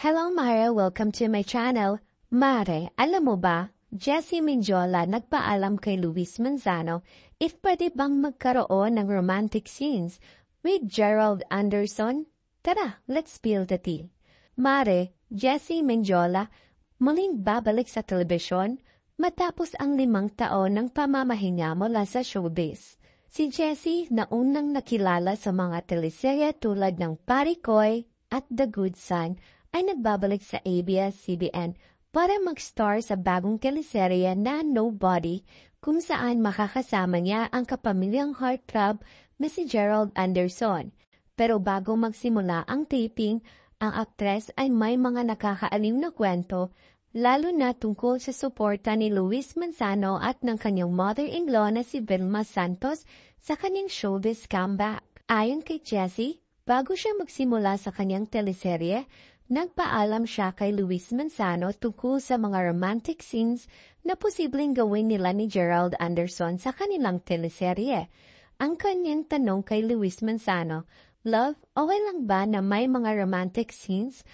Hello Mare, welcome to my channel. Mare, alam mo ba, Jessie Mendiola nagpaalam kay Luis Manzano if pwede bang magkaroon ng romantic scenes with Gerald Anderson? Tara, let's spill the tea. Mare, Jessie Mendiola muling babalik sa telebisyon matapos ang 5 taon ng pamamahinga mula sa showbiz. Si Jessie na unang nakilala sa mga teleserye tulad ng Parikoy at The Good Son ay nagbabalik sa ABS-CBN para mag-star sa bagong teleserye na Nobody kung saan makakasama niya ang kapamilyang heartthrob na si Gerald Anderson. Pero bago magsimula ang taping, ang aktres ay may mga nakakaaliw na kwento, lalo na tungkol sa suporta ni Luis Manzano at ng kanyang mother-in-law na si Vilma Santos sa kanyang showbiz comeback. Ayon kay Jessie, bago siya magsimula sa kanyang teleserye, nagpaalam siya kay Luis Manzano tungkol sa mga romantic scenes na posibleng gawin nila ni Gerald Anderson sa kanilang teleserye. Ang kanyang tanong kay Luis Manzano, "Love, okay lang ba na may mga romantic scenes?"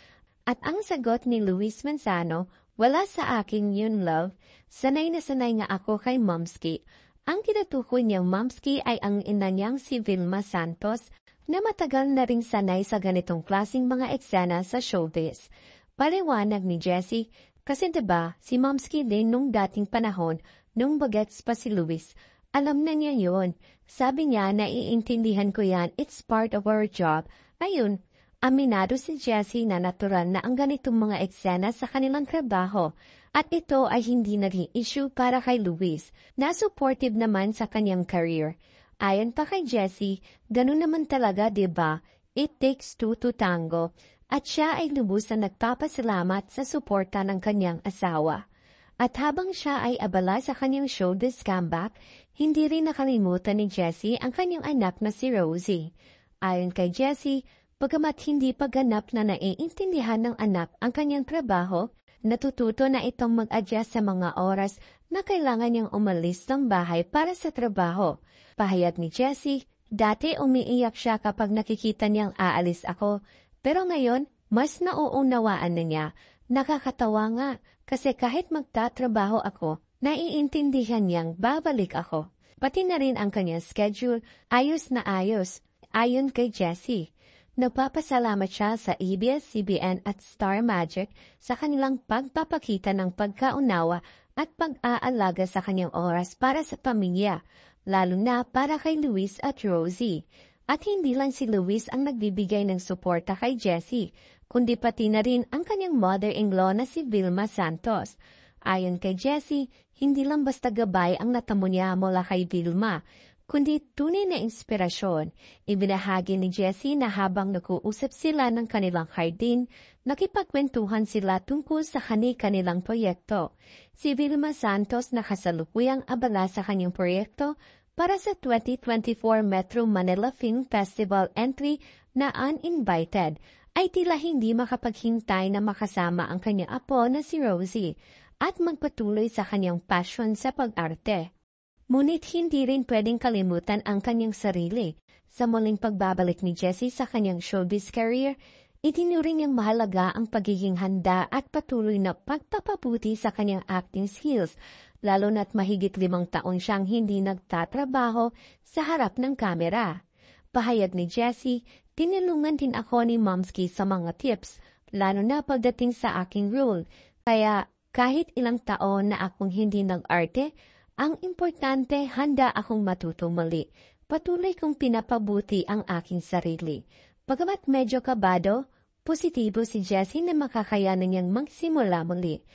At ang sagot ni Luis Manzano, "Wala sa akin yun, love. Sanay na sanay nga ako kay Momski." Ang tinutukoy niyang Momski ay ang ina niyang si Vilma Santos, na matagal na ring sanay sa ganitong klaseng mga eksena sa showbiz. Paliwanag ni Jessie, kasi diba si Momski din nung dating panahon, nung bagets pa si Luis. Alam na niya yun. Sabi niya, naiintindihan ko yan, it's part of our job. Ayun, aminado si Jessie na natural na ang ganitong mga eksena sa kanilang trabaho. At ito ay hindi naging issue para kay Luis, na supportive naman sa kanyang career. Ayon pa kay Jessie, ganun naman talaga, diba? It takes two to tango. At siya ay lubusan nagpapasalamat sa suporta ng kanyang asawa. At habang siya ay abala sa kanyang showbiz comeback, hindi rin nakalimutan ni Jessie ang kanyang anak na si Rosie. Ayon kay Jessie, bagamat hindi pa ganap na naiintindihan ng anak ang kanyang trabaho, natututo na itong mag-adjust sa mga oras na kailangan niyang umalis ng bahay para sa trabaho. Pahayag ni Jessie, dati umiiyak siya kapag nakikita niyang aalis ako, pero ngayon, mas nauunawaan na niya. Nakakatawa nga, kasi kahit magtatrabaho ako, naiintindihan niyang babalik ako. Pati na rin ang kanyang schedule, ayos na ayos, ayon kay Jessie. Nagpapasalamat siya sa ABS-CBN at Star Magic sa kanilang pagpapakita ng pagkaunawa at pag-aalaga sa kanyang oras para sa pamilya, lalo na para kay Luis at Rosie. At hindi lang si Luis ang nagbibigay ng suporta kay Jessie, kundi pati na rin ang kanyang mother-in-law na si Vilma Santos. Ayon kay Jessie, hindi lang basta gabay ang natamo niya mula kay Vilma, kundi tunay na inspirasyon. Ibinahagi ni Jessie na habang nag-uusap sila ng kanilang hardin, nakipagkwentuhan sila tungkol sa kanilang proyekto. Si Vilma Santos nakasalukuyang abala sa kanyang proyekto para sa 2024 Metro Manila Film Festival entry na Uninvited, ay tila hindi makapaghintay na makasama ang kanyang apo na si Rosie at magpatuloy sa kanyang passion sa pag-arte. Ngunit hindi rin pwedeng kalimutan ang kanyang sarili. Sa muling pagbabalik ni Jessie sa kanyang showbiz career, itinuring niyang mahalaga ang pagiging handa at patuloy na pagpapabuti sa kanyang acting skills, lalo na't mahigit 5 taon siyang hindi nagtatrabaho sa harap ng kamera. Pahayag ni Jessie, tinulungan din ako ni Momski sa mga tips, lalo na pagdating sa aking role. Kaya kahit ilang taon na akong hindi nag-arte, ang importante, handa akong matuto muli. Patuloy kong pinapabuti ang aking sarili. Bagamat medyo kabado, positibo si Jessie na makakayanan niyang magsimula muli.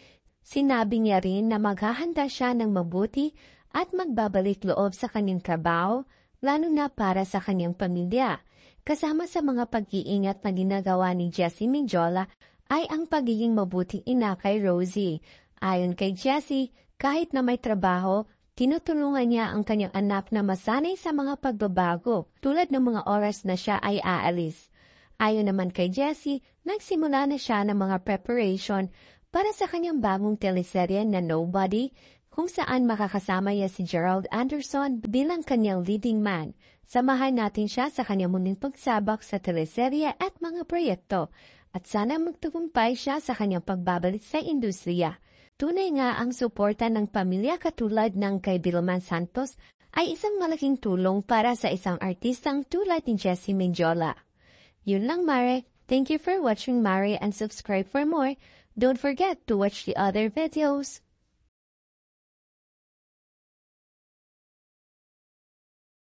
Sinabi niya rin na maghahanda siya ng mabuti at magbabalik loob sa kanyang trabaho, lalo na para sa kanyang pamilya. Kasama sa mga pag-iingat na ginagawa ni Jessie Mendiola ay ang pagiging mabuting ina kay Rosie. Ayon kay Jessie, kahit na may trabaho, tinutulungan niya ang kanyang anak na masanay sa mga pagbabago tulad ng mga oras na siya ay aalis. Ayon naman kay Jessie, nagsimula na siya ng mga preparation para sa kanyang bagong teleserye na Nobody, kung saan makakasama niya si Gerald Anderson bilang kanyang leading man. Samahan natin siya sa kanyang muling pagsabak sa teleserye at mga proyekto. at sana magtagumpay siya sa kanyang pagbabalik sa industriya. Tunay nga ang suporta ng pamilya katulad ng kay Vilman Santos ay isang malaking tulong para sa isang artistang tulad ni Jessie Mendiola. Yun lang, Mare. Thank you for watching, Mare, and subscribe for more. Don't forget to watch the other videos.